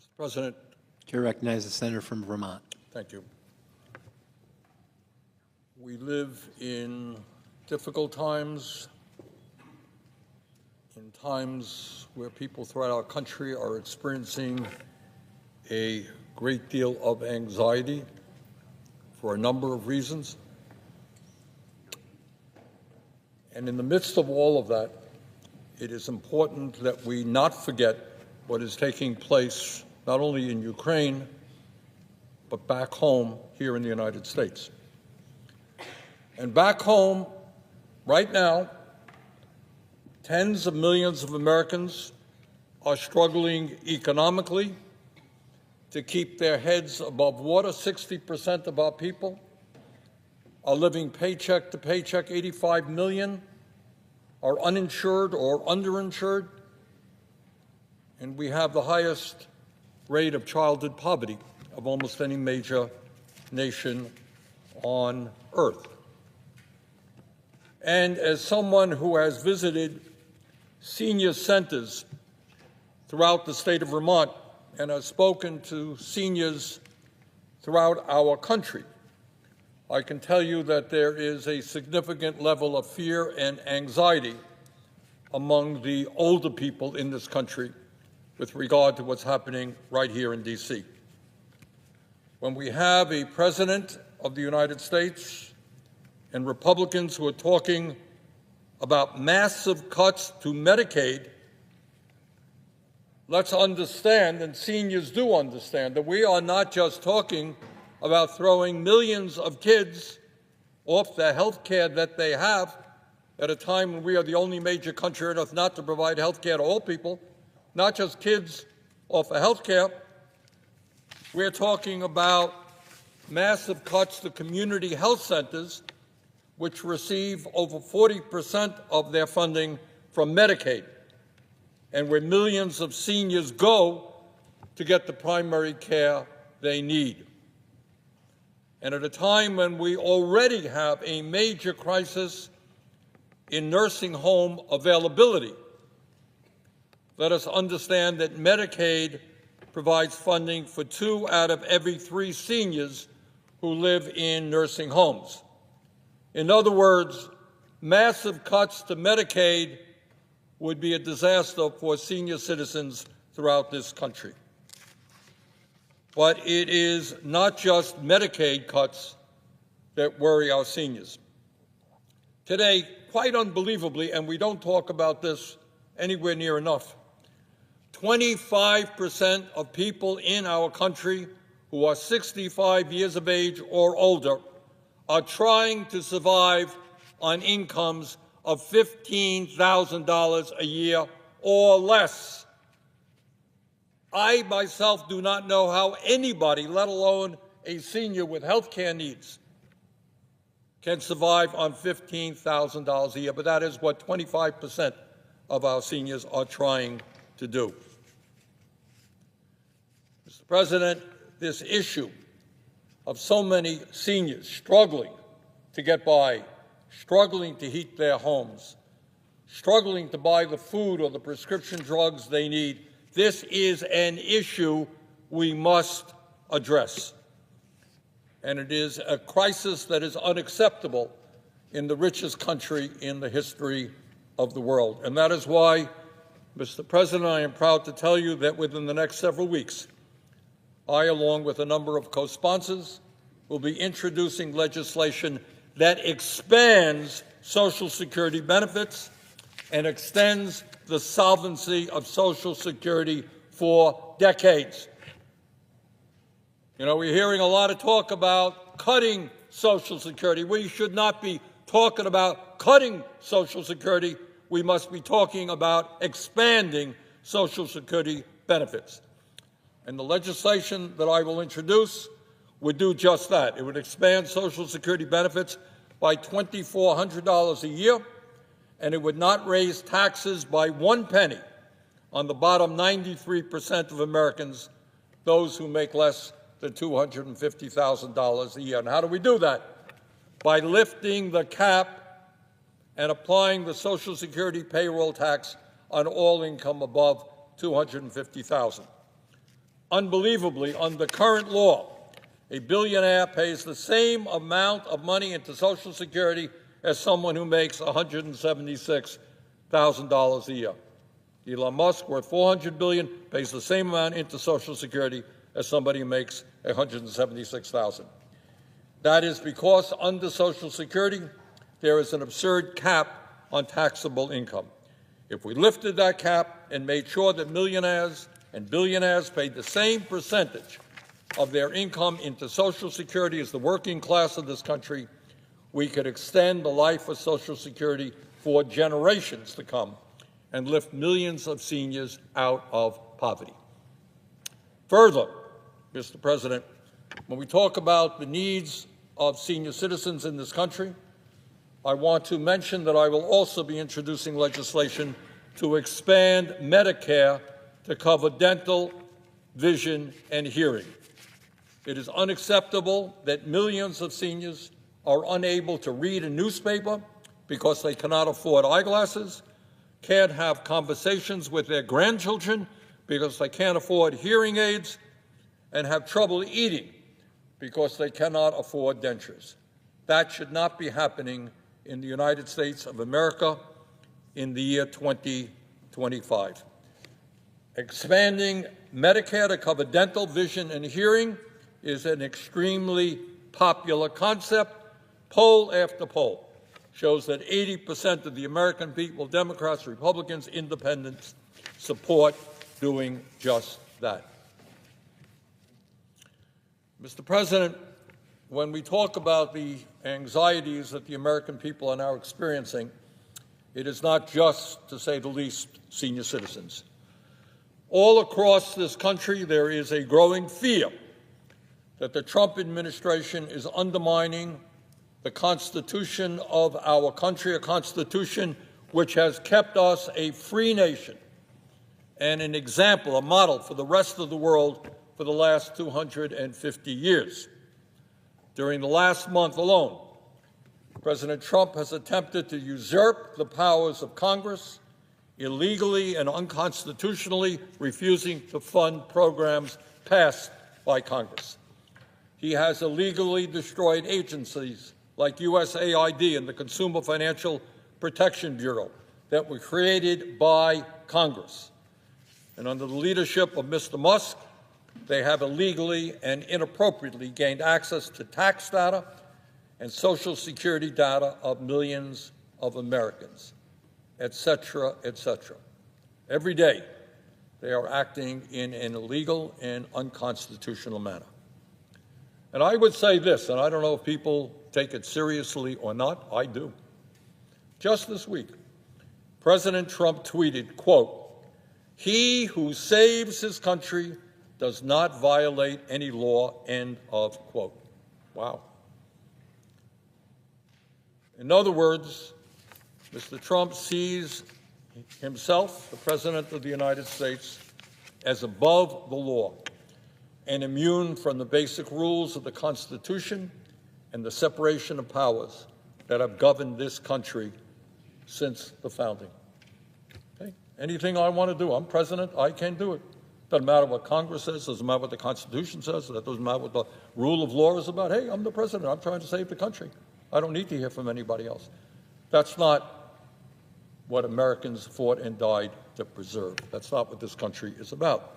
Mr. President. Chair recognizes the senator from Vermont. Thank you. We live in difficult times, in times where people throughout our country are experiencing a great deal of anxiety for a number of reasons. And in the midst of all of that, it is important that we not forget what is taking place not only in Ukraine, but back home here in the United States. And back home, right now, tens of millions of Americans are struggling economically to keep their heads above water. 60% of our people are living paycheck to paycheck. 85 million are uninsured or underinsured. And we have the highest rate of childhood poverty of almost any major nation on earth. And as someone who has visited senior centers throughout the state of Vermont and has spoken to seniors throughout our country, I can tell you that there is a significant level of fear and anxiety among the older people in this country with regard to what's happening right here in D.C. When we have a president of the United States and Republicans who are talking about massive cuts to Medicaid, let's understand, and seniors do understand, that we are not just talking about throwing millions of kids off the health care that they have at a time when we are the only major country on earth not to provide health care to all people, not just kids off of health care. We're talking about massive cuts to community health centers, which receive over 40% of their funding from Medicaid, and where millions of seniors go to get the primary care they need. And at a time when we already have a major crisis in nursing home availability, let us understand that Medicaid provides funding for 2 out of every 3 seniors who live in nursing homes. In other words, massive cuts to Medicaid would be a disaster for senior citizens throughout this country. But it is not just Medicaid cuts that worry our seniors. Today, quite unbelievably, and we don't talk about this anywhere near enough, 25% of people in our country who are 65 years of age or older are trying to survive on incomes of $15,000 a year or less. I myself do not know how anybody, let alone a senior with health care needs, can survive on $15,000 a year, but that is what 25% of our seniors are trying to do. Mr. President, this issue of so many seniors struggling to get by, struggling to heat their homes, struggling to buy the food or the prescription drugs they need, this is an issue we must address. And it is a crisis that is unacceptable in the richest country in the history of the world. And that is why, Mr. President, I am proud to tell you that within the next several weeks, I, along with a number of co-sponsors, will be introducing legislation that expands Social Security benefits and extends the solvency of Social Security for decades. You know, we're hearing a lot of talk about cutting Social Security. We should not be talking about cutting Social Security. We must be talking about expanding Social Security benefits. And the legislation that I will introduce would do just that. It would expand Social Security benefits by $2,400 a year, and it would not raise taxes by 1 penny on the bottom 93% of Americans, those who make less than $250,000 a year. And how do we do that? By lifting the cap and applying the Social Security payroll tax on all income above $250,000. Unbelievably, under current law, a billionaire pays the same amount of money into Social Security as someone who makes $176,000 a year. Elon Musk, worth $400 billion, pays the same amount into Social Security as somebody who makes $176,000. That is because under Social Security, there is an absurd cap on taxable income. If we lifted that cap and made sure that millionaires and billionaires paid the same percentage of their income into Social Security as the working class of this country, we could extend the life of Social Security for generations to come and lift millions of seniors out of poverty. Further, Mr. President, when we talk about the needs of senior citizens in this country, I want to mention that I will also be introducing legislation to expand Medicare to cover dental, vision, and hearing. It is unacceptable that millions of seniors are unable to read a newspaper because they cannot afford eyeglasses, can't have conversations with their grandchildren because they can't afford hearing aids, and have trouble eating because they cannot afford dentures. That should not be happening in the United States of America in the year 2025. Expanding Medicare to cover dental, vision, and hearing is an extremely popular concept. Poll after poll shows that 80% of the American people, Democrats, Republicans, Independents, support doing just that. Mr. President, when we talk about the anxieties that the American people are now experiencing, it is not just, to say the least, senior citizens. All across this country, there is a growing fear that the Trump administration is undermining the Constitution of our country, a Constitution which has kept us a free nation and an example, a model for the rest of the world for the last 250 years. During the last month alone, President Trump has attempted to usurp the powers of Congress, illegally and unconstitutionally refusing to fund programs passed by Congress. He has illegally destroyed agencies like USAID and the Consumer Financial Protection Bureau that were created by Congress. And under the leadership of Mr. Musk, they have illegally and inappropriately gained access to tax data and Social Security data of millions of Americans, et cetera, et cetera. Every day, they are acting in an illegal and unconstitutional manner. And I would say this, and I don't know if people take it seriously or not, I do. Just this week, President Trump tweeted, quote, "He who saves his country does not violate any law," end of quote. Wow. In other words, Mr. Trump sees himself, the President of the United States, as above the law and immune from the basic rules of the Constitution and the separation of powers that have governed this country since the founding. Okay? Anything I want to do, I'm president, I can do it. Doesn't matter what Congress says, doesn't matter what the Constitution says, that doesn't matter what the rule of law is about. Hey, I'm the president, I'm trying to save the country. I don't need to hear from anybody else. That's not what Americans fought and died to preserve. That's not what this country is about.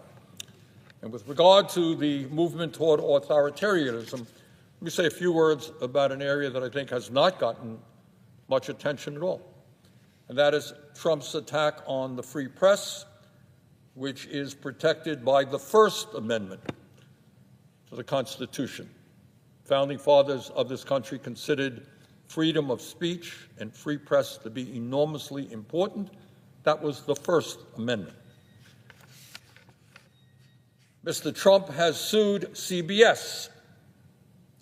And with regard to the movement toward authoritarianism, let me say a few words about an area that I think has not gotten much attention at all, and that is Trump's attack on the free press, which is protected by the First Amendment to the Constitution. Founding fathers of this country considered freedom of speech and free press to be enormously important. That was the First Amendment. Mr. Trump has sued CBS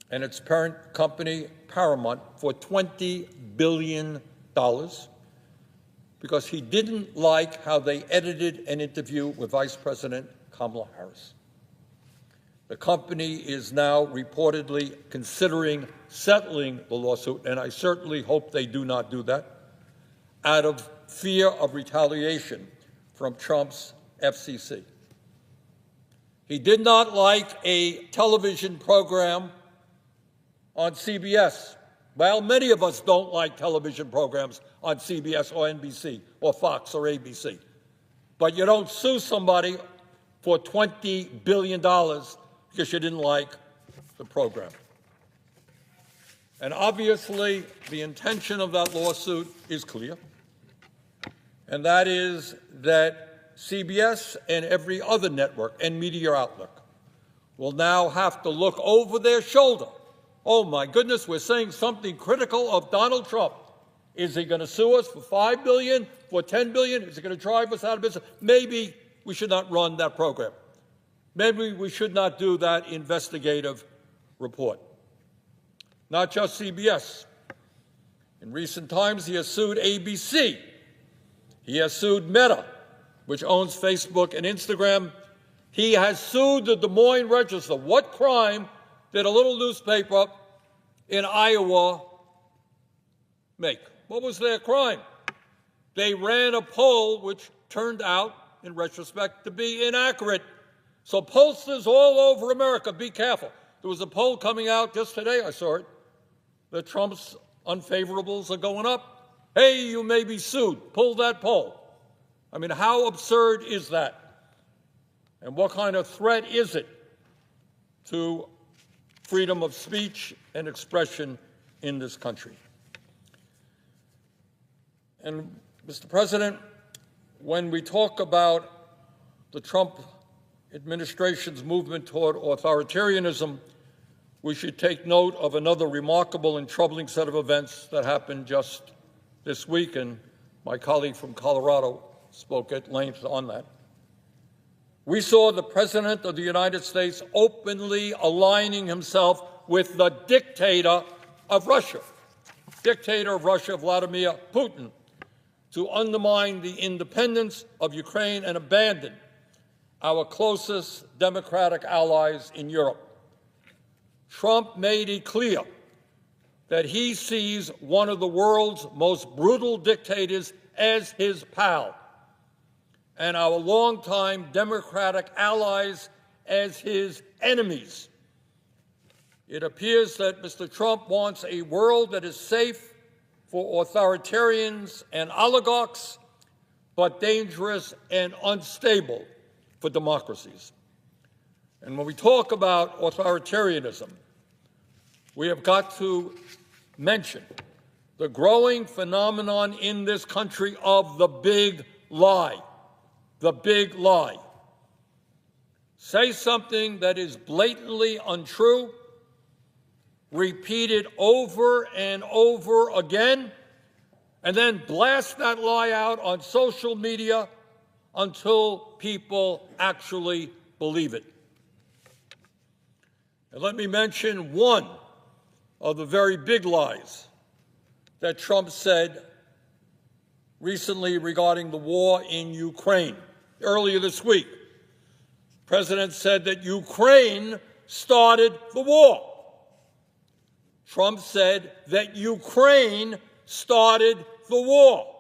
and its parent company, Paramount, for $20 billion because he didn't like how they edited an interview with Vice President Kamala Harris. The company is now reportedly considering settling the lawsuit, and I certainly hope they do not do that, out of fear of retaliation from Trump's FCC. He did not like a television program on CBS. Well, many of us don't like television programs on CBS or NBC or Fox or ABC. But you don't sue somebody for $20 billion because you didn't like the program. And obviously, the intention of that lawsuit is clear, and that is that CBS and every other network and media outlet will now have to look over their shoulder. Oh my goodness, we're saying something critical of Donald Trump. Is he going to sue us for $5 billion, for $10 billion? Is he going to drive us out of business? Maybe we should not run that program. Maybe we should not do that investigative report. Not just CBS. In recent times, he has sued ABC. He has sued Meta, which owns Facebook and Instagram. He has sued the Des Moines Register. What crime did a little newspaper in Iowa make? What was their crime? They ran a poll which turned out, in retrospect, to be inaccurate. So pollsters all over America, be careful. There was a poll coming out just today, I saw it, that Trump's unfavorables are going up. Hey, you may be sued. Pull that poll. I mean, how absurd is that? And what kind of threat is it to freedom of speech and expression in this country? And, Mr. President, when we talk about the Trump administration's movement toward authoritarianism, we should take note of another remarkable and troubling set of events that happened just this week, and my colleague from Colorado spoke at length on that. We saw the President of the United States openly aligning himself with the dictator of Russia, Vladimir Putin, to undermine the independence of Ukraine and abandon our closest democratic allies in Europe. Trump made it clear that he sees one of the world's most brutal dictators as his pal, and our longtime democratic allies as his enemies. It appears that Mr. Trump wants a world that is safe for authoritarians and oligarchs, but dangerous and unstable for democracies. And when we talk about authoritarianism, we have got to mention the growing phenomenon in this country of the big lie. The big lie. Say something that is blatantly untrue, repeat it over and over again, and then blast that lie out on social media until people actually believe it. And let me mention one of the very big lies that Trump said recently regarding the war in Ukraine. Earlier this week, the President said that Ukraine started the war. Trump said that Ukraine started the war.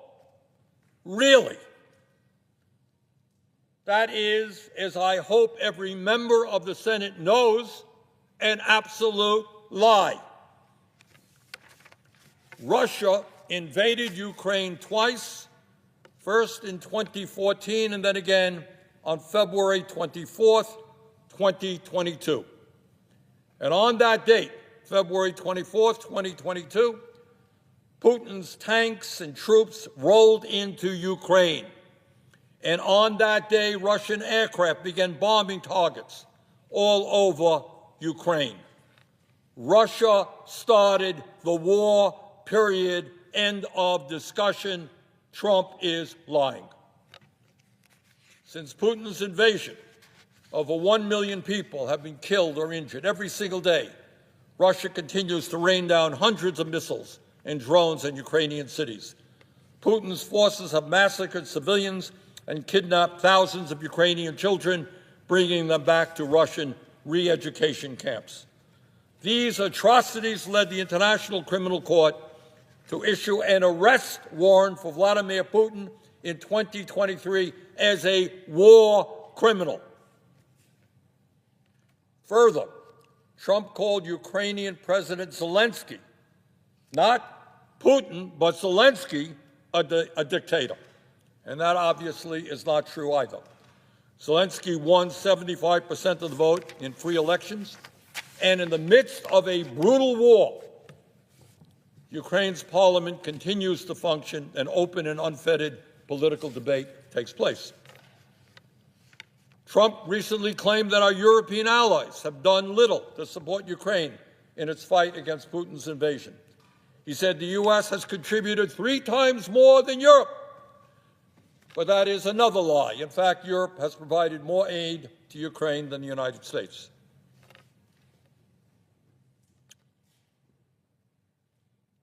Really? That is, as I hope every member of the Senate knows, an absolute lie. Russia invaded Ukraine twice, first in 2014 and then again on February 24th, 2022. And on that date, February 24th, 2022, Putin's tanks and troops rolled into Ukraine. And on that day, Russian aircraft began bombing targets all over Ukraine. Russia started the war, period, end of discussion. Trump is lying. Since Putin's invasion, over 1 million people have been killed or injured every single day. Russia continues to rain down hundreds of missiles and drones in Ukrainian cities. Putin's forces have massacred civilians and kidnapped thousands of Ukrainian children, bringing them back to Russian re-education camps. These atrocities led the International Criminal Court to issue an arrest warrant for Vladimir Putin in 2023 as a war criminal. Further, Trump called Ukrainian President Zelensky, not Putin, but Zelensky, a dictator. And that obviously is not true either. Zelensky won 75% of the vote in free elections, and in the midst of a brutal war, Ukraine's parliament continues to function and open and unfettered political debate takes place. Trump recently claimed that our European allies have done little to support Ukraine in its fight against Putin's invasion. He said the U.S. has contributed 3 times more than Europe. But that is another lie. In fact, Europe has provided more aid to Ukraine than the United States.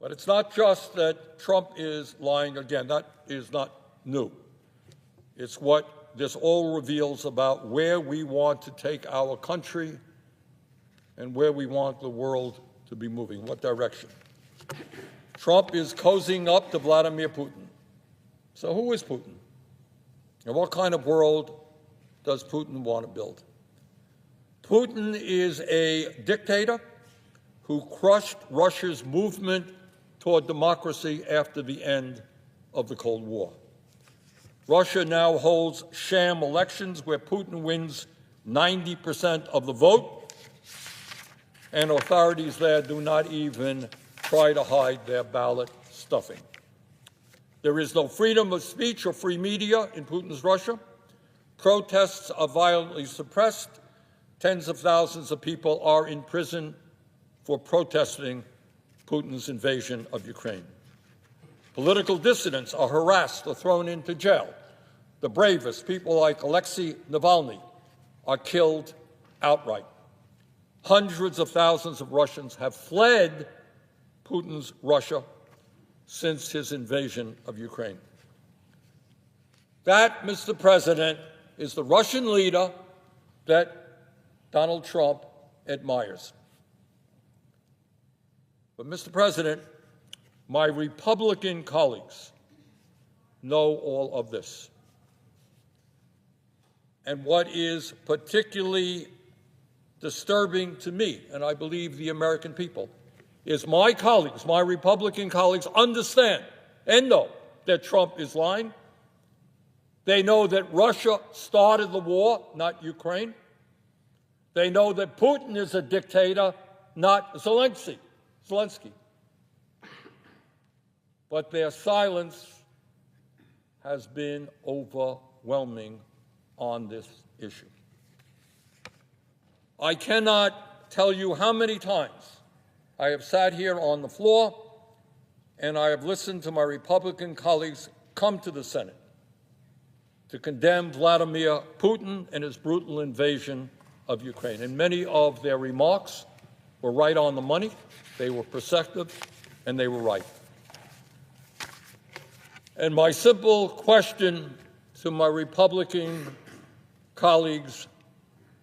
But it's not just that Trump is lying again. That is not new. It's what this all reveals about where we want to take our country and where we want the world to be moving, what direction. Trump is cozying up to Vladimir Putin. So who is Putin? And what kind of world does Putin want to build? Putin is a dictator who crushed Russia's movement toward democracy after the end of the Cold War. Russia now holds sham elections where Putin wins 90% of the vote, and authorities there do not even try to hide their ballot stuffing. There is no freedom of speech or free media in Putin's Russia. Protests are violently suppressed. Tens of thousands of people are in prison for protesting Putin's invasion of Ukraine. Political dissidents are harassed or thrown into jail. The bravest, people like Alexei Navalny, are killed outright. Hundreds of thousands of Russians have fled Putin's Russia since his invasion of Ukraine. That, Mr. President, is the Russian leader that Donald Trump admires. But, Mr. President, my Republican colleagues know all of this. And what is particularly disturbing to me, and I believe the American people, is my colleagues, my Republican colleagues, understand and know that Trump is lying. They know that Russia started the war, not Ukraine. They know that Putin is a dictator, not Zelensky. But their silence has been overwhelming on this issue. I cannot tell you how many times I have sat here on the floor and I have listened to my Republican colleagues come to the Senate to condemn Vladimir Putin and his brutal invasion of Ukraine. And many of their remarks were right on the money, they were perceptive, and they were right. And my simple question to my Republican colleagues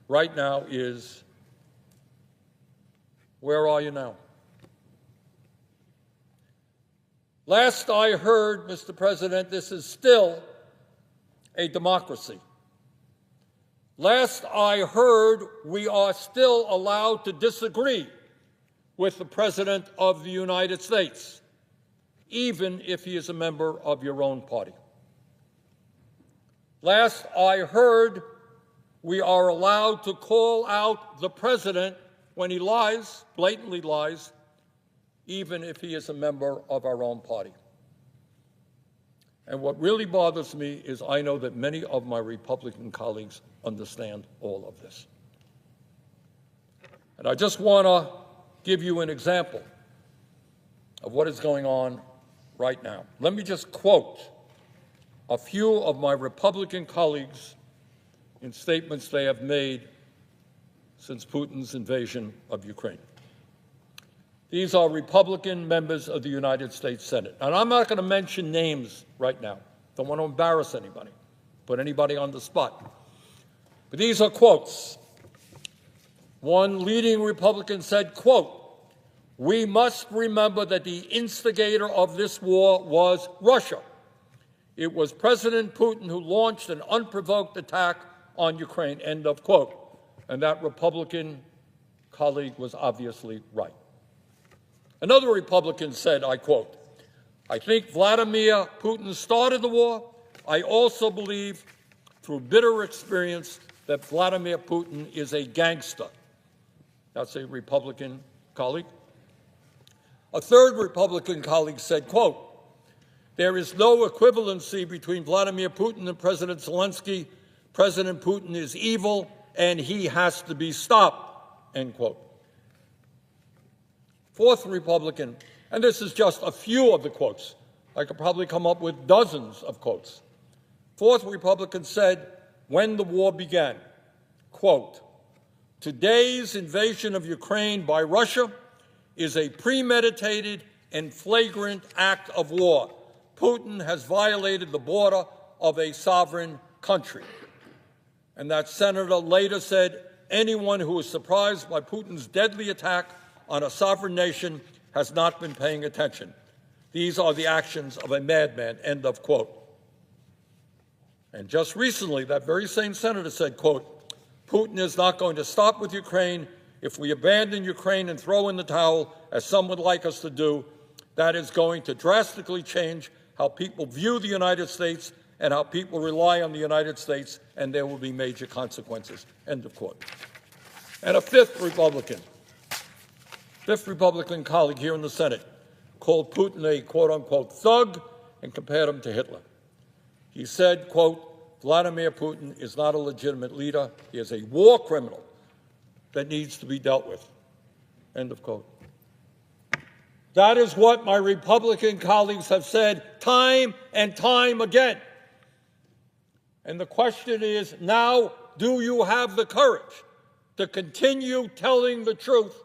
right now is, where are you now? Last I heard, Mr. President, this is still a democracy. Last I heard, we are still allowed to disagree with the President of the United States, even if he is a member of your own party. Last I heard, we are allowed to call out the President when he lies, blatantly lies, even if he is a member of our own party. And what really bothers me is I know that many of my Republican colleagues understand all of this. And I just want to give you an example of what is going on right now. Let me just quote a few of my Republican colleagues in statements they have made since Putin's invasion of Ukraine. These are Republican members of the United States Senate. And I'm not going to mention names right now. Don't want to embarrass anybody, put anybody on the spot. But these are quotes. One leading Republican said, quote, "We must remember that the instigator of this war was Russia. It was President Putin who launched an unprovoked attack on Ukraine," end of quote. And that Republican colleague was obviously right. Another Republican said, I quote, "I think Vladimir Putin started the war. I also believe, through bitter experience, that Vladimir Putin is a gangster." That's a Republican colleague. A third Republican colleague said, quote, "There is no equivalency between Vladimir Putin and President Zelensky. President Putin is evil and he has to be stopped," end quote. Fourth Republican, and this is just a few of the quotes. I could probably come up with dozens of quotes. Fourth Republican said, when the war began, quote, "Today's invasion of Ukraine by Russia is a premeditated and flagrant act of war. Putin has violated the border of a sovereign country." And that senator later said, "Anyone who is surprised by Putin's deadly attack on a sovereign nation has not been paying attention. These are the actions of a madman," end of quote. And just recently, that very same senator said, quote, "Putin is not going to stop with Ukraine. If we abandon Ukraine and throw in the towel, as some would like us to do, that is going to drastically change how people view the United States and how people rely on the United States, and there will be major consequences," end of quote. And a fifth Republican colleague here in the Senate called Putin a quote-unquote thug and compared him to Hitler. He said, quote, "Vladimir Putin is not a legitimate leader. He is a war criminal that needs to be dealt with," end of quote. That is what my Republican colleagues have said time and time again. And the question is now, do you have the courage to continue telling the truth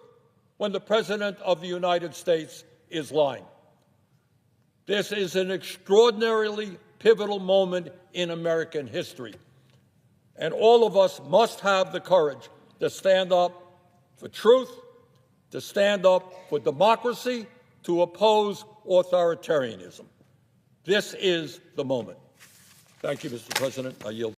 when the President of the United States is lying? This is an extraordinarily pivotal moment in American history. And all of us must have the courage to stand up for truth, to stand up for democracy, to oppose authoritarianism. This is the moment. Thank you, Mr. President. I yield.